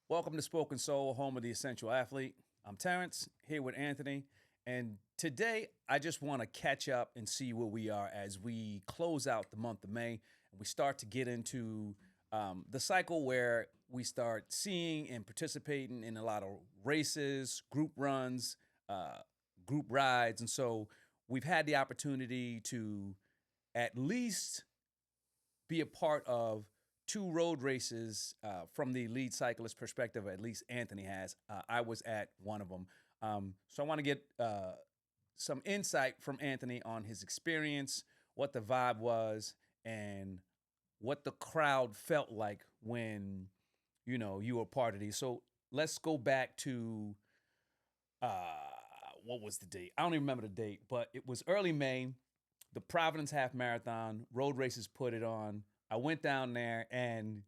Welcome to Spoken Soul, home of the essential athlete. I'm Terrance, here with Anthony, and today I just want to catch up and see where we are as we close out the month of May and we start to get into the cycle where we start seeing and participating in a lot of races, group runs, group rides, and so we've had the opportunity to at least be a part of two road races from the lead cyclist perspective. At least Anthony has. I was at one of them, so I want to get some insight from Anthony on his experience, what the vibe was, and what the crowd felt like when you were part of these. So let's go back to what was the date? I don't even remember the date, but it was early May. The Providence Half Marathon, road races put it on. I went down there, and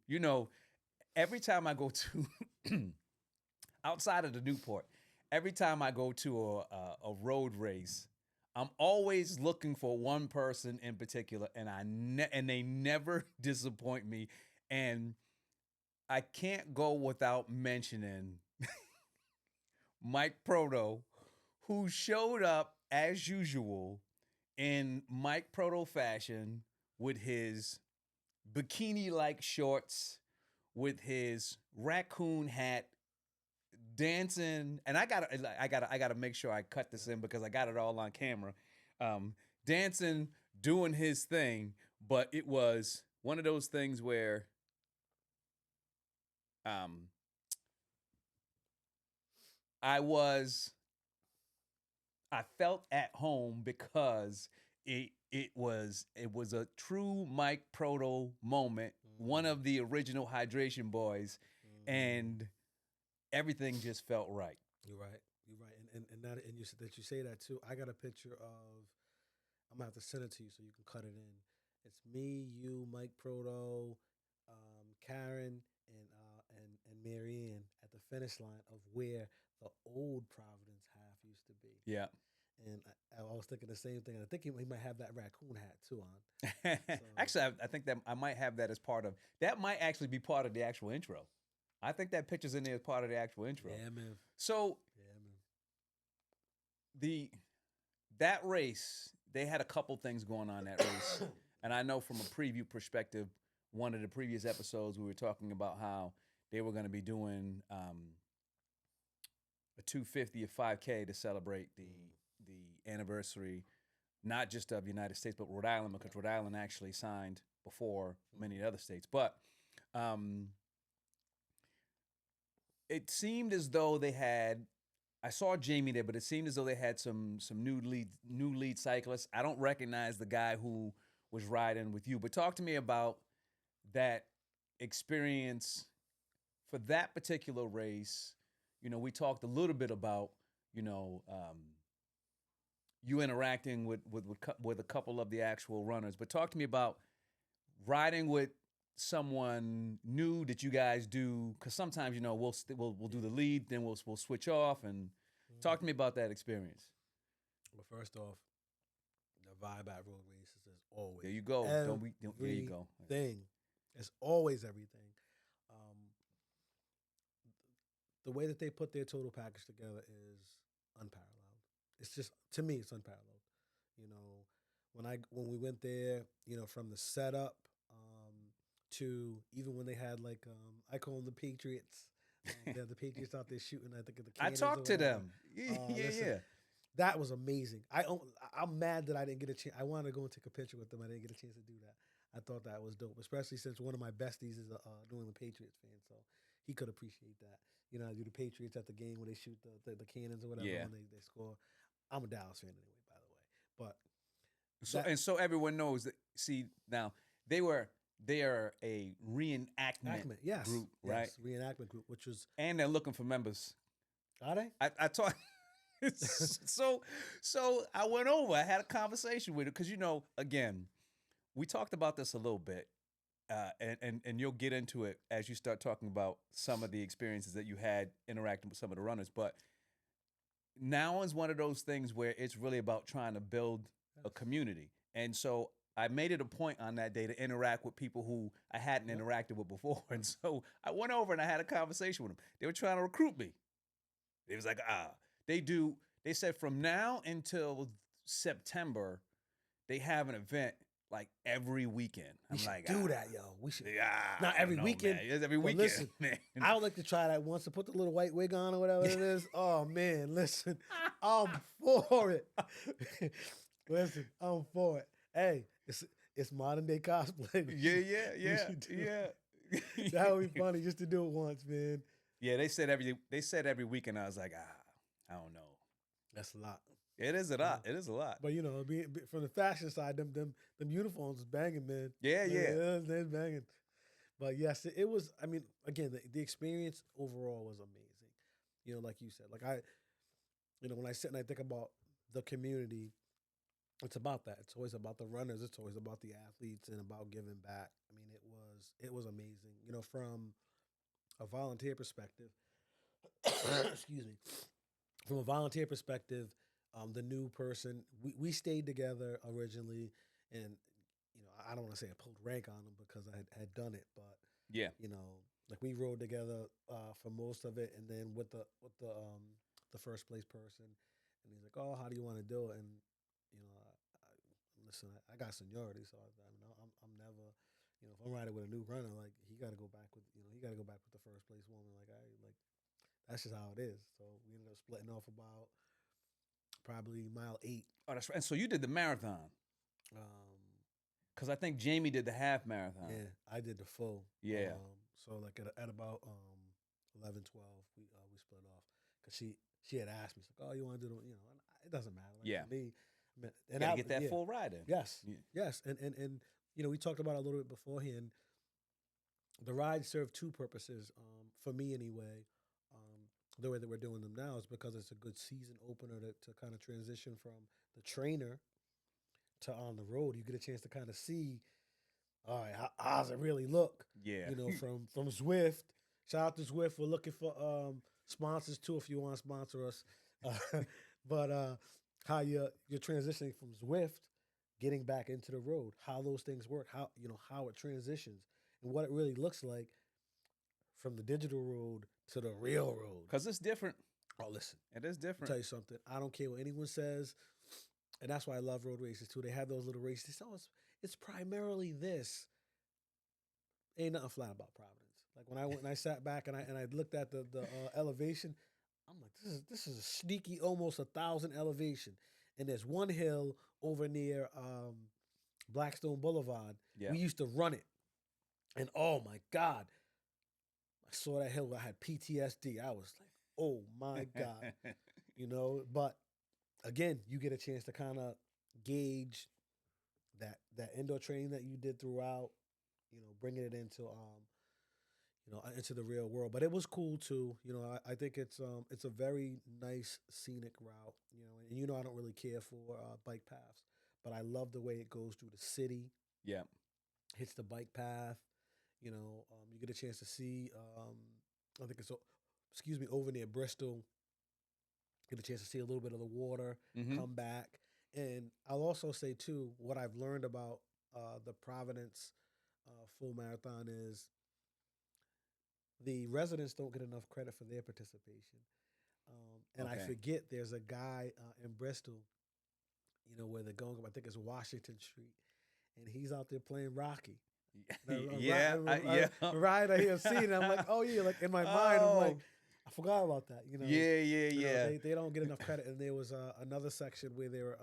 every time I go to outside of the Newport, every time I go to a road race, I'm always looking for one person in particular, and and they never disappoint me. And I can't go without mentioning Mike Proto, who showed up as usual in Mike Proto fashion with his bikini-like shorts, with his raccoon hat, dancing. And I gotta make sure I cut this in because I got it all on camera. Dancing, doing his thing, but it was one of those things where I felt at home because it was a true Mike Proto moment, one of the original hydration boys, and everything just felt right. You're right. You're right. And you said that you say that too. I got a picture of. I'm gonna have to send it to you so you can cut it in. It's me, you, Mike Proto, Karen, and Marianne at the finish line of where the old Providence half used to be. Yeah. And I was thinking the same thing. And I think he might have that raccoon hat too on. Actually, I think that I might have that as part of that. Might actually be part of the actual intro. I think that picture's in there as part of the actual intro. Yeah, man. So Yeah, man. the that race, they had a couple things going on that race. And I know from a preview perspective, one of the previous episodes we were talking about how they were going to be doing a 250 or 5K to celebrate the anniversary, not just of the United States, but Rhode Island, because Rhode Island actually signed before many other states. But it seemed as though they had. I saw Jamie there, but it seemed as though they had some new lead cyclists. I don't recognize the guy who was riding with you, but talk to me about that experience for that particular race. We talked a little bit about you interacting with a couple of the actual runners, but talk to me about riding with someone new that you guys do, because sometimes we'll do the lead, then we'll switch off, and talk to me about that experience. Well, first off, the vibe at road races is always There you go. There you go. Everything. It's always everything. Um, the way that they put their total package together is unparalleled. It's just, to me, it's unparalleled. You know, when we went there, from the setup to even when they had I call them the Patriots. They have the Patriots out there shooting. I think at the I cannons talked or to whatever. them. Yeah, Listen, yeah. that was amazing. I'm mad that I didn't get a chance. I wanted to go and take a picture with them. I didn't get a chance to do that. I thought that was dope, especially since one of my besties is a New England Patriots fan, so he could appreciate that. I do the Patriots at the game where they shoot the cannons or whatever Yeah. when they score. I'm a Dallas fan anyway, by the way. But So everyone knows that. See, now they are a reenactment yes, group, right? yes, reenactment group, which was And they're looking for members. are they? I taught. So I went over. I had a conversation with it because again, we talked about this a little bit, and you'll get into it as you start talking about some of the experiences that you had interacting with some of the runners. But now is one of those things where it's really about trying to build a community, and so I made it a point on that day to interact with people who I hadn't interacted with before. And so I went over and I had a conversation with them. They were trying to recruit me. It was like, they said from now until September, they have an event like every weekend. We should do that, yo. We should. Not I every don't know, weekend. man. It's every but weekend, listen, man. I would like to try that once to put the little white wig on or whatever it is. Oh man, listen, I'm for it. Listen, I'm for it. Hey, it's modern day cosplay. Yeah. That would be funny just to do it once, man. Yeah, they said every weekend. I was like, I don't know. That's a lot. It is a lot. It is a lot. But from the fashion side, them uniforms is banging, man. Yeah. They're banging. But yes, it was. I mean, again, the experience overall was amazing. Like you said, like when I sit and I think about the community, it's about that. It's always about the runners. It's always about the athletes and about giving back. I mean, it was amazing. From a volunteer perspective. Excuse me. From a volunteer perspective, the new person, we stayed together originally, and I don't want to say I pulled rank on him because I had done it, but yeah, like we rode together for most of it, and then with the first place person, and he's like, "Oh, how do you want to do it?" And listen, I got seniority, so I'm never, if I'm riding with a new runner, like he got to go back with the first place woman, like that's just how it is. So we ended up splitting off about probably mile 8. Oh, that's right. And so you did the marathon. Because I think Jamie did the half marathon. Yeah, I did the full. Yeah. So like at about 11, 12, we split off because she had asked me, she's like, "Oh, you want to do the?" It doesn't matter. Like, yeah. For me, and I get that full ride in. Yes. Yeah. Yes. And we talked about it a little bit beforehand. The ride served two purposes. For me anyway. The way that we're doing them now is because it's a good season opener to kind of transition from the trainer to on the road. You get a chance to kind of see, all right, how does it really look? Yeah. From Zwift. Shout out to Zwift. We're looking for sponsors too if you want to sponsor us. But how you're transitioning from Zwift, getting back into the road, how those things work, how it transitions, and what it really looks like from the digital road to the real road. Because it's different. Oh, listen. It is different. I'll tell you something. I don't care what anyone says. And that's why I love road races, too. They have those little races. They say, oh, it's primarily this. Ain't nothing flat about Providence. Like, when I went and I sat back and I looked at the elevation, I'm like, this is a sneaky, almost 1,000 elevation. And there's one hill over near Blackstone Boulevard. Yeah. We used to run it. And, oh, my God. I saw that hill. I had PTSD. I was like, oh, my God. But, again, you get a chance to kind of gauge that indoor training that you did throughout, bringing it into into the real world. But it was cool too. I think it's a very nice scenic route. And I don't really care for bike paths, but I love the way it goes through the city. Yeah, hits the bike path. You get a chance to see. I think it's over near Bristol. Get a chance to see a little bit of the water, come back. And I'll also say, too, what I've learned about the Providence full marathon is the residents don't get enough credit for their participation. I forget there's a guy in Bristol, where they're going, I think it's Washington Street, and he's out there playing Rocky. Right, I hear scene, and I'm like, oh, yeah, like in my mind, I'm like, I forgot about that. Yeah. They don't get enough credit. And there was another section where there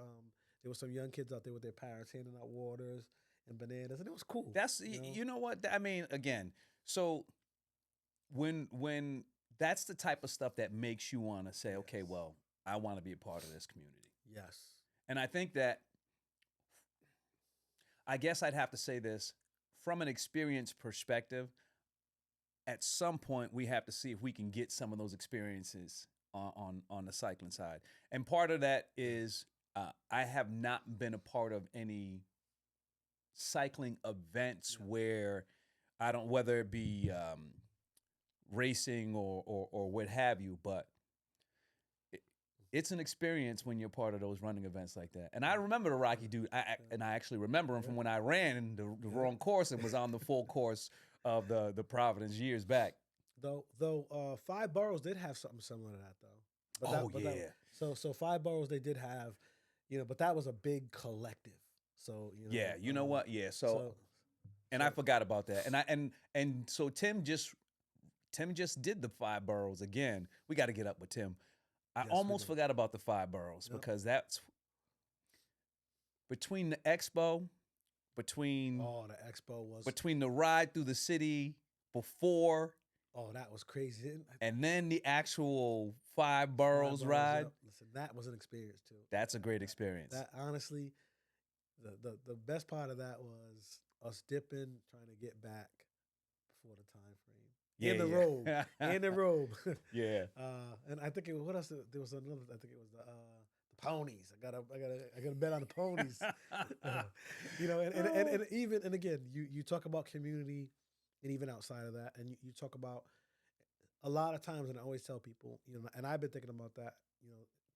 were some young kids out there with their parents handing out waters and bananas, and it was cool. That's you know what I mean. Again, so when that's the type of stuff that makes you want to say, okay, well, I want to be a part of this community. Yes. And I think that, I guess I'd have to say this from an experience perspective. At some point, we have to see if we can get some of those experiences on the cycling side. And part of that is I have not been a part of any cycling events where I don't, whether it be it's an experience when you're part of those running events like that. And I remember the Rocky dude, and I actually remember him from when I ran in the wrong course and was on the full course of the Providence years back. Though Five Boroughs did have something similar to that though. So Five Boroughs they did have, but that was a big collective. So Yeah, you know what? Yeah, and I forgot about that. And so Tim just did the Five Boroughs again. We got to get up with Tim. I almost forgot about the Five Boroughs because that's between the expo, the expo was between the ride through the city before. Oh, that was crazy. And then the actual Five Boroughs ride. Yep. Listen, that was an experience too. That's a great experience. That honestly, the best part of that was us dipping, trying to get back before the time frame. In the robe. In the robe. Yeah. And I think what else? There was another. I think it was the ponies. I got to bet on the ponies. And again, you talk about community, and even outside of that, and you talk about a lot of times, and I always tell people, and I've been thinking about that,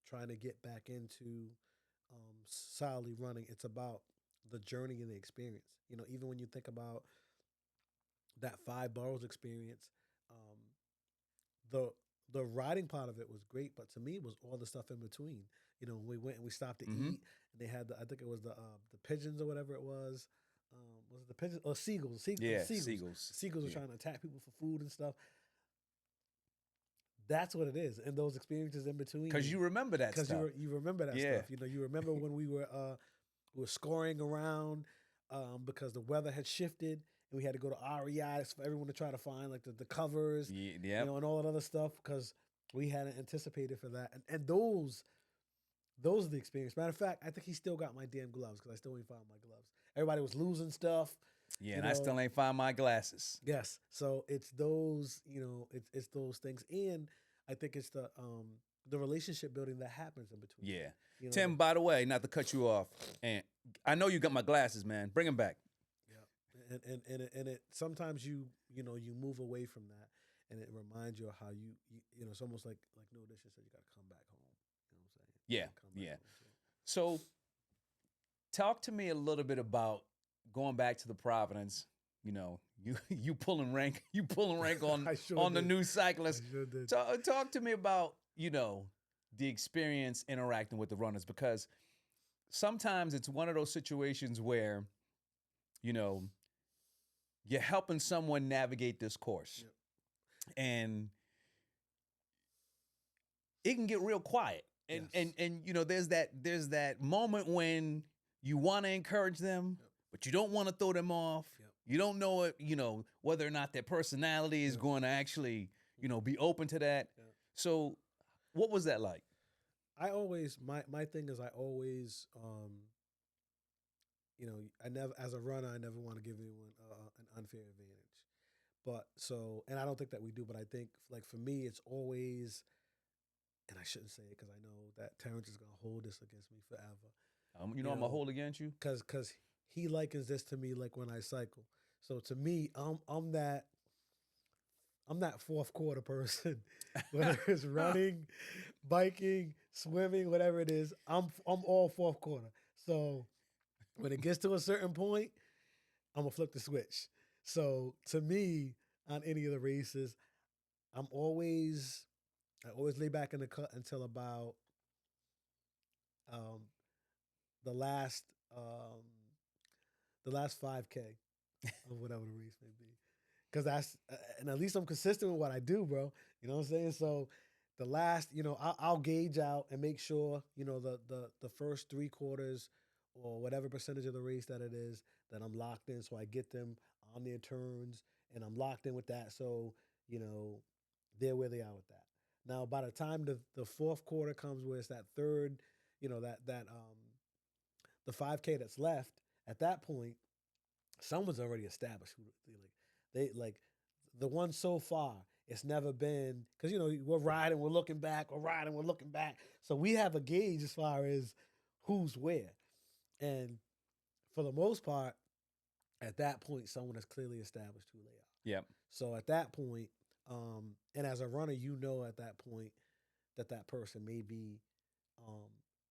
trying to get back into solidly running. It's about the journey and the experience. Even when you think about that Five Boroughs experience, the riding part of it was great, but to me it was all the stuff in between. When we went and we stopped to eat, and they had I think it was the pigeons or whatever it was. Was it the pigeons or seagulls? Seagulls. Seagulls were trying to attack people for food and stuff. That's what it is, and those experiences in between. Because you remember that stuff. Because you remember that stuff. You remember when we were scoring around because the weather had shifted. And we had to go to REI for everyone to try to find like the covers, and all that other stuff because we hadn't anticipated for that. And those are the experience. Matter of fact, I think he still got my damn gloves because I still ain't found my gloves. Everybody was losing stuff. Yeah, and I still ain't found my glasses. Yes, so it's those, it's those things, and I think it's the relationship building that happens in between. Yeah, Tim. By the way, not to cut you off, and I know you got my glasses, man. Bring them back. And it sometimes you move away from that, and it reminds you of how you it's almost like New Edition said, you got to come back home. You know what I'm saying? Yeah. So, talk to me a little bit about going back to the Providence. You pulling rank. You pulling rank on the new Cyclist. I sure did. Talk to me about the experience interacting with the runners, because sometimes it's one of those situations where you're helping someone navigate this course. Yep. And it can get real quiet. And there's that moment when you want to encourage them, but you don't want to throw them off. Yep. You don't know it, whether or not their personality is going to actually, be open to that. Yep. So what was that like? I always my thing is I always I never, as a runner, I never want to give anyone an unfair advantage. But and I don't think that we do, but I think like for me, it's always, and I shouldn't say it because I know that Terrance is going to hold this against me forever. I'm going to hold against you? Because he likens this to me like when I cycle. So to me, I'm that fourth quarter person, whether it's running, biking, swimming, whatever it is, I'm all fourth quarter. So when it gets to a certain point, I'm going to flip the switch. So to me, on any of the races, I always lay back in the cut until about the last 5K of whatever the race may be. Because that's, and at least I'm consistent with what I do, bro. You know what I'm saying? So the last, I'll gauge out and make sure, the first 3 quarters or whatever percentage of the race that it is, that I'm locked in. So I get them on their turns and I'm locked in with that. So, they're where they are with that. Now, by the time the fourth quarter comes, where it's that third, the 5K that's left, at that point, someone's already established who they like the one so far. It's never been, because we're riding, we're looking back, so we have a gauge as far as who's where, and for the most part, at that point, someone has clearly established who they are. Yep. So at that point, and as a runner, at that point that person may be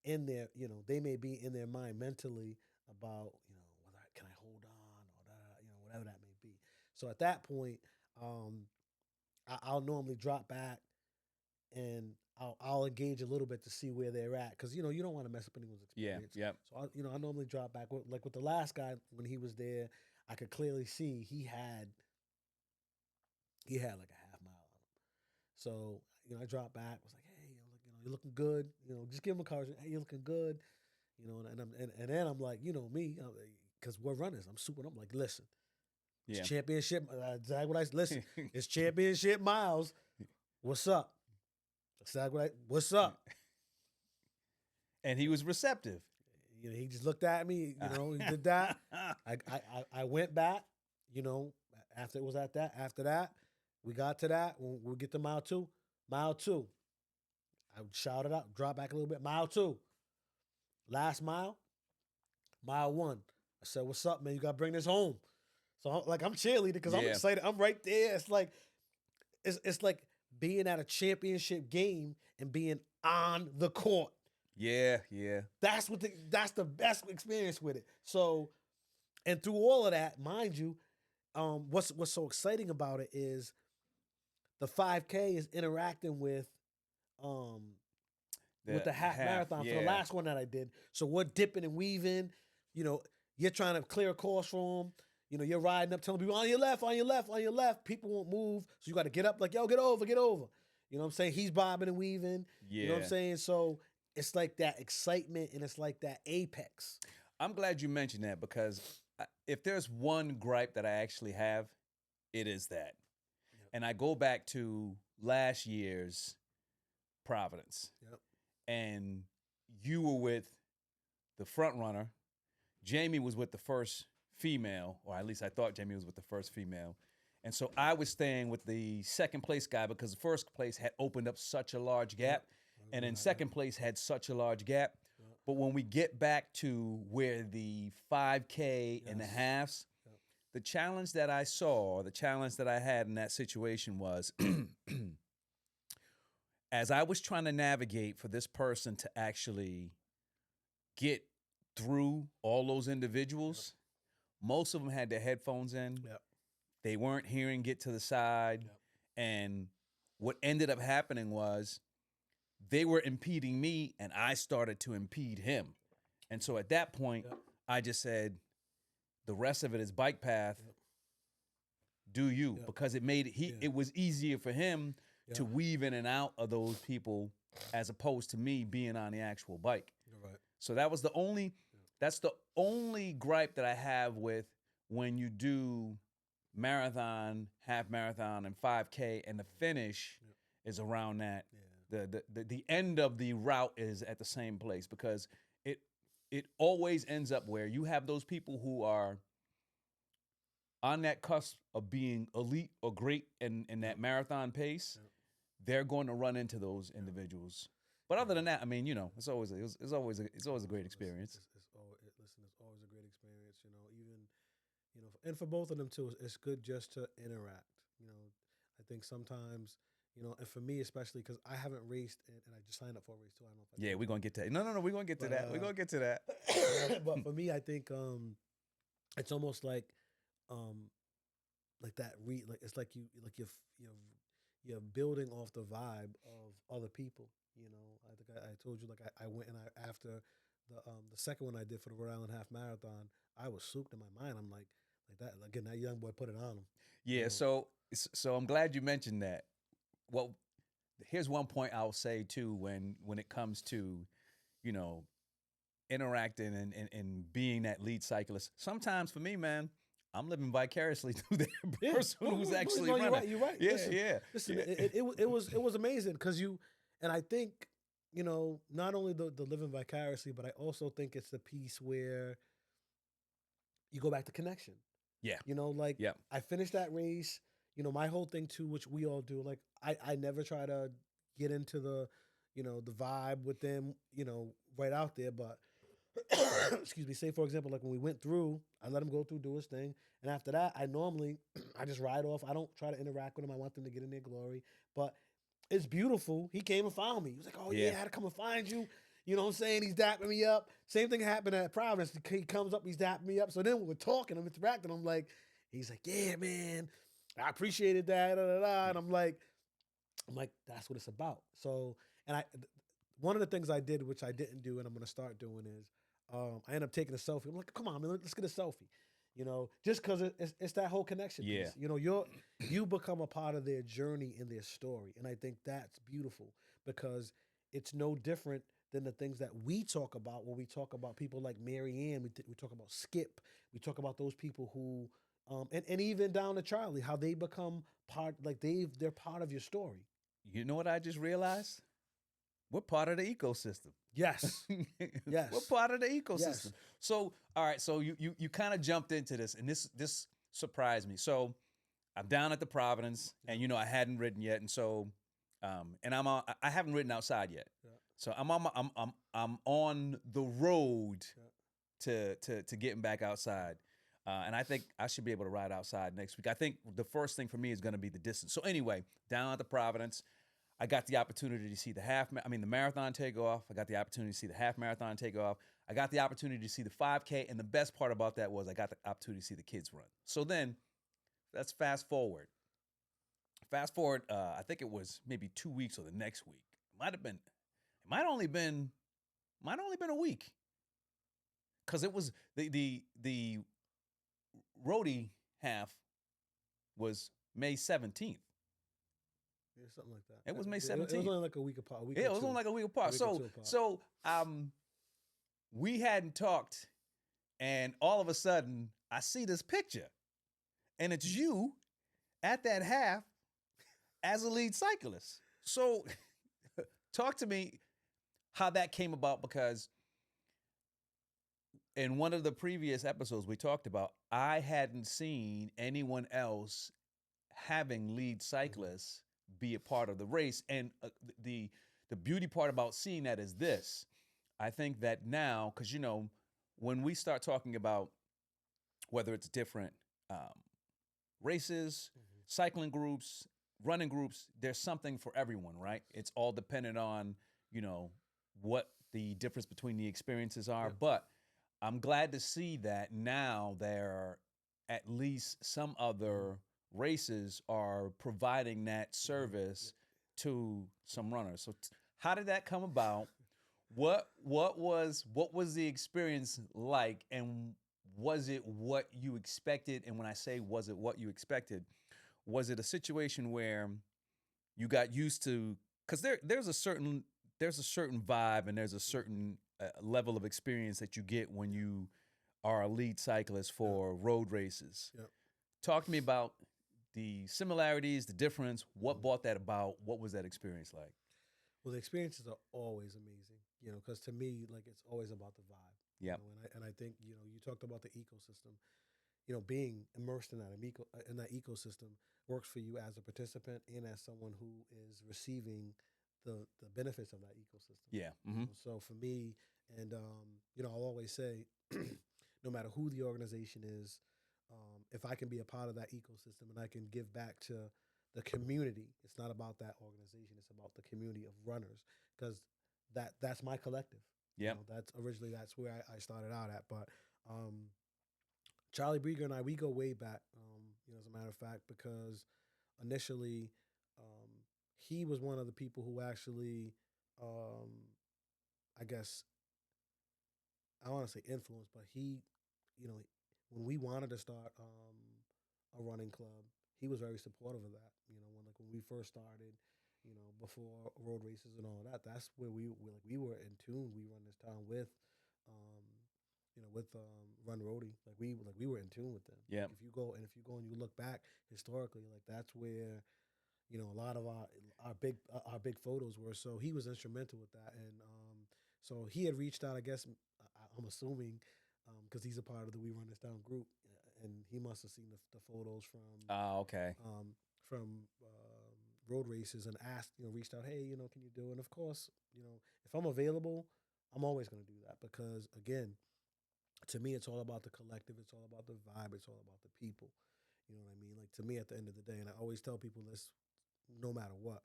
in their, they may be in their mind mentally about, whether can I hold on or that, whatever that may be. So at that point, I'll normally drop back and I'll engage a little bit to see where they're at, because you don't want to mess up anyone's experience. Yeah. So I normally drop back like with the last guy when he was there. I could clearly see he had like a half mile on him. So I dropped back, was like, hey, you're looking good. Just give him a card. Hey, you're looking good. And then I'm like, me, because we're runners. I'm like, listen, it's championship. Listen, it's championship miles. What's up? What's up? And he was receptive. He just looked at me. He did that. I went back. After it was at that. After that, we got to that. We'll get to mile two. Mile two. I shouted out, drop back a little bit. Mile two. Last mile. Mile one. I said, "What's up, man? You got to bring this home." So I'm cheerleading because I'm excited. I'm right there. It's like being at a championship game and being on the court. Yeah. That's the best experience with it. So, and through all of that, mind you, what's so exciting about it is the 5K is interacting with the half marathon for the last one that I did. So we're dipping and weaving. You're trying to clear a course for them. You're riding up, telling people on your left, on your left, on your left. People won't move, so you got to get up like, yo, get over. You know what I'm saying? He's bobbing and weaving. Yeah. You know what I'm saying? So it's like that excitement and it's like that apex. I'm glad you mentioned that, because if there's one gripe that I actually have, it is that. Yep. And I go back to last year's Providence. Yep. And you were with the front runner. Jamie was with the first female, or at least I thought Jamie was with the first female. And so I was staying with the second place guy because the first place had opened up such a large gap. And then second place had such a large gap. But when we get back to where the 5K and the halves, the challenge that I saw, the challenge that I had in that situation was, as I was trying to navigate for this person to actually get through all those individuals, most of them had their headphones in. Yep. They weren't hearing "Get to the Side." Yep. And what ended up happening was they were impeding me and I started to impede him. And so at that point, I just said, the rest of it is bike path. Do you? Because it made it was easier for him to weave in and out of those people as opposed to me being on the actual bike. You're right. So that's the only gripe that I have with when you do marathon, half marathon, and 5K, and the finish is around that. Yeah. The end of the route is at the same place, because it always ends up where you have those people who are on that cusp of being elite or great in that marathon pace. They're going to run into those individuals. But other than that, I mean, it's always a great experience. It's always a great experience. Even and for both of them too, it's good just to interact. I think sometimes, and for me especially, because I haven't raced and I just signed up for a race too. I don't know if we're gonna get to that. No, we're gonna get to that. We're gonna get to that. But for me, I think it's almost like that. It's like you're building off the vibe of other people. I think I told you, I went and after the second one I did for the Rhode Island Half Marathon, I was souped in my mind. I'm like that. Again, that young boy put it on him. Yeah. So I'm glad you mentioned that. Well, here's one point I'll say too when it comes to, interacting and being that lead cyclist. Sometimes for me, man, I'm living vicariously through the person who's actually running. You're right. Yeah. Listen, it was amazing because and I think, not only the living vicariously, but I also think it's the piece where you go back to connection. Yeah. I finished that race. My whole thing too, which we all do, I never try to get into the vibe with them, right out there. But excuse me, say for example, when we went through, I let him go through, do his thing. And after that, I just ride off. I don't try to interact with him. I want them to get in their glory. But it's beautiful. He came and found me. He was like, "Oh yeah, I had to come and find you." You know what I'm saying? He's dapping me up. Same thing happened at Providence. He comes up, he's dapping me up. So then when we're talking, I'm interacting. He's like, yeah, man, I appreciated that. Da, da, da. And I'm like, that's what it's about. So, one of the things I did, which I didn't do, and I'm going to start doing is, I end up taking a selfie. I'm like, come on, man, let's get a selfie. Just because it's that whole connection piece. You become a part of their journey and their story, and I think that's beautiful because it's no different than the things that we talk about when we talk about people like Mary Ann. We talk about Skip. We talk about those people who, and even down to Charlie, how they become part, like they're part of your story. You know what I just realized? We're part of the ecosystem. Yes. Yes. We're part of the ecosystem. Yes. So, all right. So you kind of jumped into this, and this surprised me. So I'm down at the Providence, and I hadn't ridden yet, and so, and I haven't ridden outside yet. Yeah. So I'm on the road to getting back outside. And I think I should be able to ride outside next week. I think the first thing for me is going to be the distance. So anyway, down at the Providence, I got the opportunity to see the marathon take off. I got the opportunity to see the half marathon take off. I got the opportunity to see the 5K. And the best part about that was I got the opportunity to see the kids run. So then let's fast forward. I think it was maybe 2 weeks or the next week. It might only been a week. Because it was the roadie half was May 17th. Yeah, something like that. It was May 17th. It was only like a week apart. It was only like a week apart. So we hadn't talked, and all of a sudden I see this picture, and it's you at that half as a lead cyclist. So talk to me how that came about, because in one of the previous episodes we talked about, I hadn't seen anyone else having lead cyclists be a part of the race. And the beauty part about seeing that is this. I think that now, because, when we start talking about whether it's different races, cycling groups, running groups, there's something for everyone, right? It's all dependent on, what the difference between the experiences are. Yeah. But I'm glad to see that now there are at least some other races are providing that service to some runners. So how did that come about? What was the experience like, and was it what you expected? And when I say was it what you expected, was it a situation where you got used to, because there's a certain vibe and there's a certain level of experience that you get when you are a lead cyclist for road races. Yep. Talk to me about the similarities, the difference, what brought that about, what was that experience like? Well, the experiences are always amazing, because to me, like, it's always about the vibe. Yeah. And I think, you talked about the ecosystem, being immersed in that ecosystem works for you as a participant and as someone who is receiving the benefits of that ecosystem. Yeah. Mm-hmm. So for me, and I'll always say, no matter who the organization is, if I can be a part of that ecosystem and I can give back to the community, it's not about that organization; it's about the community of runners, because that's my collective. Yeah, that's where I started out at. But Charlie Brieger and I, we go way back. As a matter of fact, because initially, he was one of the people who actually, I guess, I want to say influenced, but he, when we wanted to start a running club, he was very supportive of that. When we first started, before road races and all that, that's where we were in tune. We run this town with, Run Roadie. We were in tune with them. Yeah. If you go and you look back historically, that's where, a lot of our big photos were. So he was instrumental with that, and so he had reached out. I guess I'm assuming, because he's a part of the We Run This Town group, and he must have seen the photos from. Okay. From road races, and asked, reached out, hey, can you do it? And of course, if I'm available, I'm always going to do that, because again, to me, it's all about the collective. It's all about the vibe. It's all about the people. You know what I mean? Like, to me, at the end of the day, and I always tell people this, no matter what,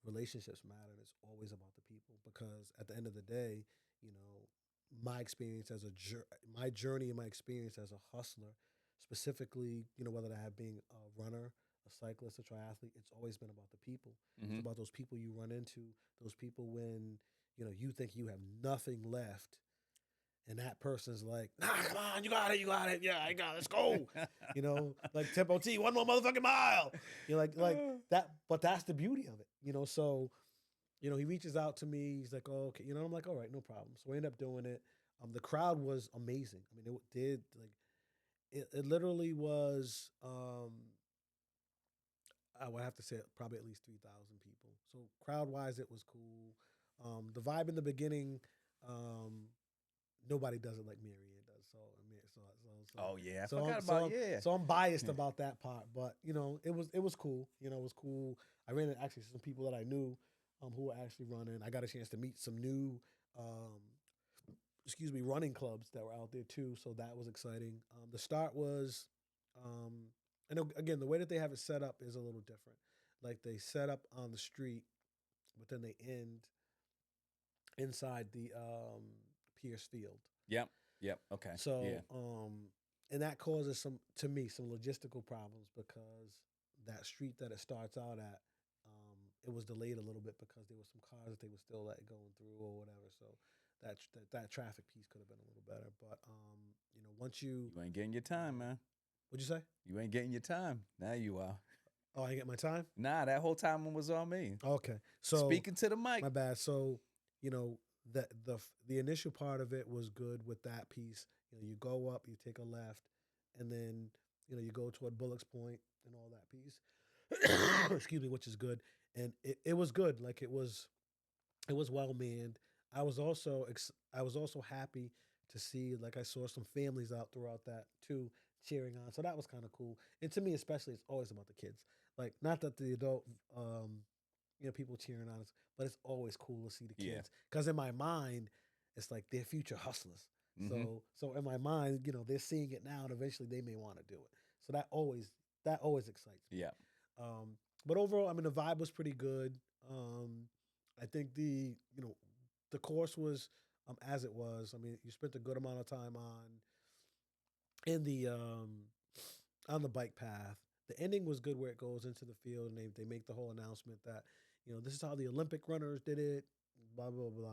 relationships matter. And it's always about the people because at the end of the day, you know, my experience as my journey and my experience as a hustler, specifically, you know, whether that have being a runner, a cyclist, a triathlete, it's always been about the people. It's about those people you run into, those people when, you know, you think you have nothing left and that person's like, nah, come on, you got it, yeah, I got it, let's go. You know, like Tempo T, one more motherfucking mile. You know, like that, but that's the beauty of it, you know. So, you know, he reaches out to me, he's like, oh, okay, you know, I'm like, all right, no problem. So we end up doing it. The crowd was amazing. I mean, it did like it literally was I would have to say probably at least 3,000 people. So crowd wise, it was cool. The vibe in the beginning, um, nobody does it like Marianne does. So I mean, Oh yeah, I so forgot so about yeah. so I'm biased about that part, but you know, it was cool. You know, it was cool. I ran into actually some people that I knew, who were actually running. I got a chance to meet some new, running clubs that were out there too. So that was exciting. The start was, and again, the way that they have it set up is a little different. Like they set up on the street, but then they end inside the Pierce Field. Yep. Yep. Okay. So, Yeah. and that causes to me some logistical problems because that street that it starts out at, it was delayed a little bit because there were some cars that they were still letting going through or whatever. So that traffic piece could have been a little better. But you know, once You ain't getting your time, man. what'd you say? You ain't getting your time. Now you are. Oh, I get my time. Nah, that whole time was on me. Okay, so Speaking to the mic. my bad. So you know the initial part of it was good with that piece. You know, you go up, you take a left, and then you know you go toward Bullock's Point and all that piece. Excuse me, which is good, and it was good. Like it was well manned. I was also happy to see like I saw some families out throughout that too cheering on. So that was kind of cool. And to me especially, it's always about the kids. Like not that the adult you know people cheering on us, but it's always cool to see the Yeah. kids because in my mind it's like they're future hustlers. So in my mind, you know, they're seeing it now and eventually they may want to do it. So that always excites me. Yeah. Um, but overall, I mean, the vibe was pretty good. I think the course was as it was. I mean, you spent a good amount of time in the on the bike path. The ending was good where it goes into the field and they make the whole announcement that you know this is how the Olympic runners did it. Blah blah blah.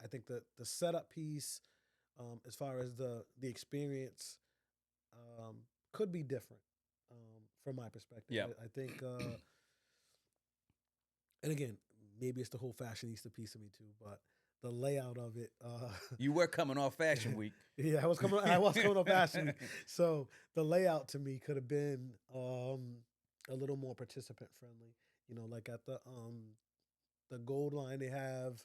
I think the setup piece, as far as the experience, um, could be different from my perspective. Yeah. I think and again, maybe it's the whole fashionista piece of me too, but the layout of it. You were coming off Fashion Week. Yeah, I was coming. I was coming off Fashion Week, so the layout to me could have been a little more participant friendly. You know, like at the gold line they have.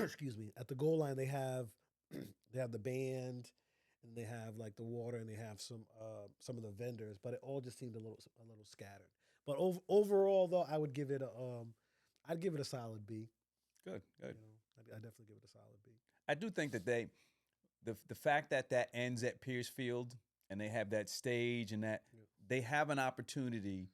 Excuse me. At the goal line they have they have the band and they have like the water and they have some of the vendors, but it all just seemed a little scattered. But overall, though, I would give it a I'd give it a solid B. Good. You Good. know, I definitely give it a solid B. I do think that the fact that ends at Pierce Field and they have that stage and that Yeah. they have an opportunity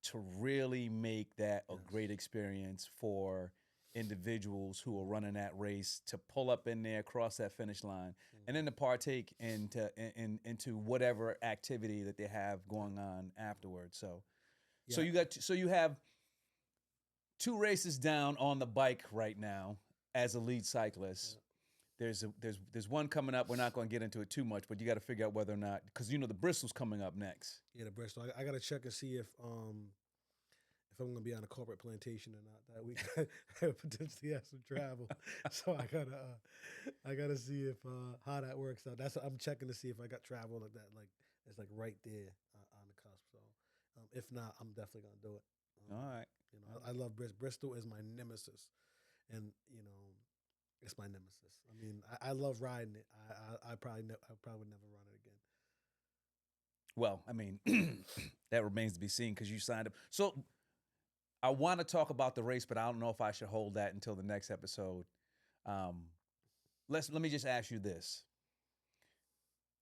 to really make that a Yes. great experience for individuals who are running that race to pull up in there, cross that finish line, and then to partake into whatever activity that they have going on afterwards. So Yeah. you have two races down on the bike right now as a lead cyclist. There's one coming up. We're not going to get into it too much, but you got to figure out whether or not because you know the Bristol's coming up next. Yeah, the Bristol. I got to check and see if I'm going to be on a corporate plantation or not that week. I potentially have some travel, so I gotta see if how that works out. I'm checking to see if I got travel like that, like it's like right there on the cusp. So if not, I'm definitely gonna do it. All right. You know, I love Bristol. Bristol is my nemesis, and you know, it's my nemesis. I mean, I love riding it. I probably would never run it again. Well, I mean, that remains to be seen because you signed up. So I want to talk about the race, but I don't know if I should hold that until the next episode. Let me just ask you this: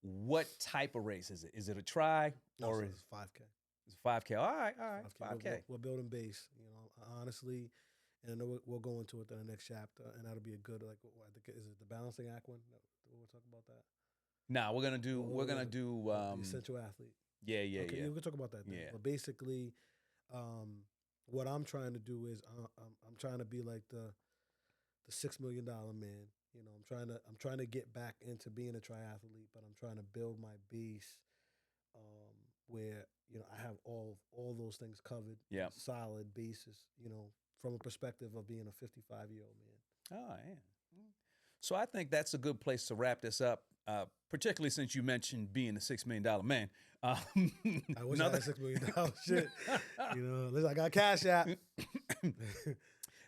what type of race is it? Is it a tri No, or so is it's 5K. It's 5K. All right, 5K. 5K. We're building base. You know, honestly, and I know we'll go into it in the next chapter, and that'll be a good like. I think is it the balancing act one? No, we'll talk about that. Nah, we're gonna do. Or- We're or gonna do. the essential athlete. Yeah, yeah, Okay, yeah. yeah, we can talk about that then. Yeah. But basically, what I'm trying to do is I'm trying to be like the $6 million man. You know, I'm trying to get back into being a triathlete, but I'm trying to build my base, where you know I have all those things covered, Yeah. solid basis. You know, from a perspective of being a 55-year-old man. Oh, yeah. So I think that's a good place to wrap this up, particularly since you mentioned being a $6 million man. I wish I had $6 million shit. You know, listen, I got Cash App.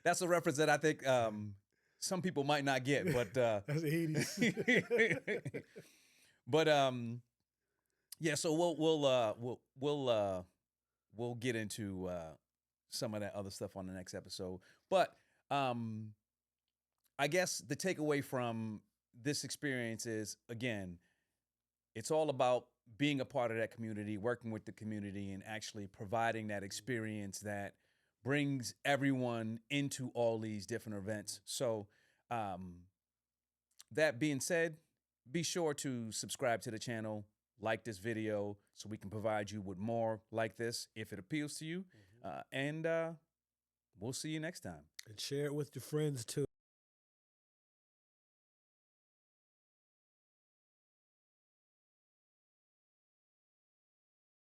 That's a reference that I think some people might not get, but That's the 80s. but yeah. So we'll get into some of that other stuff on the next episode. But I guess the takeaway from this experience is, again, it's all about being a part of that community, working with the community, and actually providing that experience that brings everyone into all these different events. So that being said, be sure to subscribe to the channel, like this video, so we can provide you with more like this if it appeals to you. And we'll see you next time. And share it with your friends too.